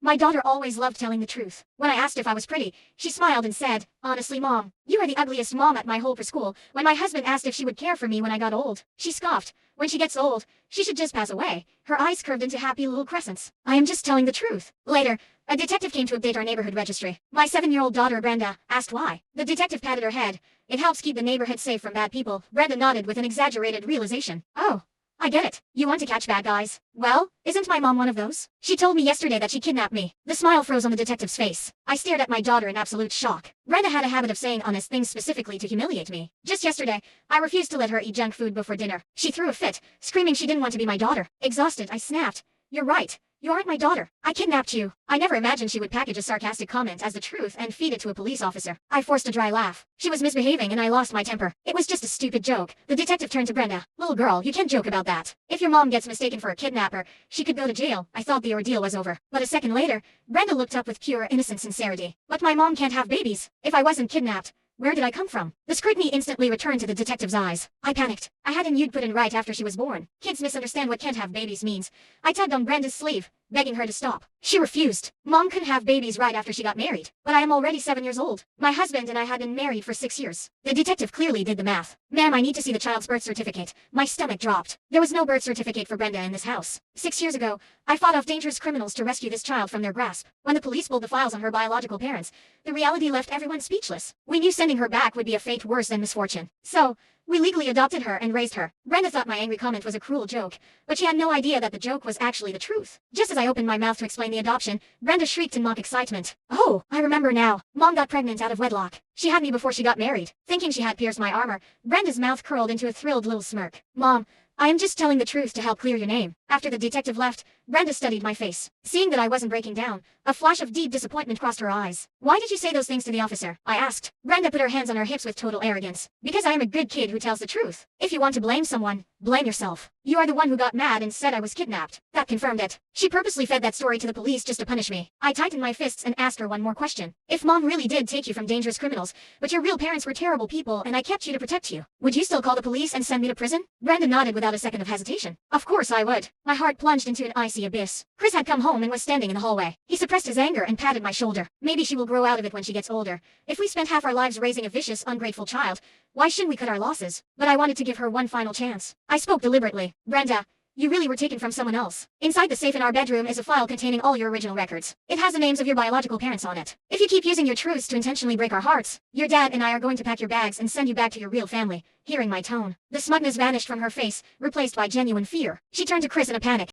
My daughter always loved telling the truth. When I asked if I was pretty, she smiled and said, "Honestly, Mom, you are the ugliest mom at my whole preschool." When my husband asked if she would care for me when I got old, she scoffed. When she gets old, she should just pass away. Her eyes curved into happy little crescents. I am just telling the truth. Later, a detective came to update our neighborhood registry. My 7-year-old daughter, Brenda, asked why. The detective patted her head. "It helps keep the neighborhood safe from bad people." Brenda nodded with an exaggerated realization. "Oh, I get it. You want to catch bad guys. Well, isn't my mom one of those? She told me yesterday that she kidnapped me." The smile froze on the detective's face. I stared at my daughter in absolute shock. Brenda had a habit of saying honest things specifically to humiliate me. Just yesterday, I refused to let her eat junk food before dinner. She threw a fit, screaming she didn't want to be my daughter. Exhausted, I snapped, "You're right. You aren't my daughter. I kidnapped you." I never imagined she would package a sarcastic comment as the truth and feed it to a police officer. I forced a dry laugh. She was misbehaving and I lost my temper. "It was just a stupid joke." The detective turned to Brenda. "Little girl, you can't joke about that. If your mom gets mistaken for a kidnapper, she could go to jail." I thought the ordeal was over. But a second later, Brenda looked up with pure innocent sincerity. "But my mom can't have babies. If I wasn't kidnapped, where did I come from?" The scrutiny instantly returned to the detective's eyes. I panicked. I had a nude put in right after she was born. Kids misunderstand what "can't have babies" means. I tugged on Brenda's sleeve, begging her to stop. She refused. "Mom couldn't have babies right after she got married. But I am already 7 years old. My husband and I had been married for 6 years." The detective clearly did the math. "Ma'am, I need to see the child's birth certificate." My stomach dropped. There was no birth certificate for Brenda in this house. 6 years ago, I fought off dangerous criminals to rescue this child from their grasp. When the police pulled the files on her biological parents, the reality left everyone speechless. We knew sending her back would be a fate worse than misfortune. So, we legally adopted her and raised her. Brenda thought my angry comment was a cruel joke, but she had no idea that the joke was actually the truth. Just as I opened my mouth to explain the adoption, Brenda shrieked in mock excitement. "Oh, I remember now. Mom got pregnant out of wedlock. She had me before she got married." Thinking she had pierced my armor, Brenda's mouth curled into a thrilled little smirk. "Mom, I am just telling the truth to help clear your name." After the detective left, Brenda studied my face. Seeing that I wasn't breaking down, a flash of deep disappointment crossed her eyes. "Why did you say those things to the officer?" I asked. Brenda put her hands on her hips with total arrogance. "Because I am a good kid who tells the truth. If you want to blame someone, blame yourself. You are the one who got mad and said I was kidnapped." That confirmed it. She purposely fed that story to the police just to punish me. I tightened my fists and asked her one more question. "If Mom really did take you from dangerous criminals, but your real parents were terrible people and I kept you to protect you, would you still call the police and send me to prison?" Brenda nodded without a second of hesitation. "Of course I would." My heart plunged into an icy abyss. Chris had come home and was standing in the hallway. He suppressed his anger and patted my shoulder. "Maybe she will grow out of it when she gets older. If we spent half our lives raising a vicious, ungrateful child, why shouldn't we cut our losses?" But I wanted to give her one final chance. I spoke deliberately. "Brenda, you really were taken from someone else. Inside the safe in our bedroom is a file containing all your original records. It has the names of your biological parents on it. If you keep using your truths to intentionally break our hearts, your dad and I are going to pack your bags and send you back to your real family." Hearing my tone, the smugness vanished from her face, replaced by genuine fear. She turned to Chris in a panic.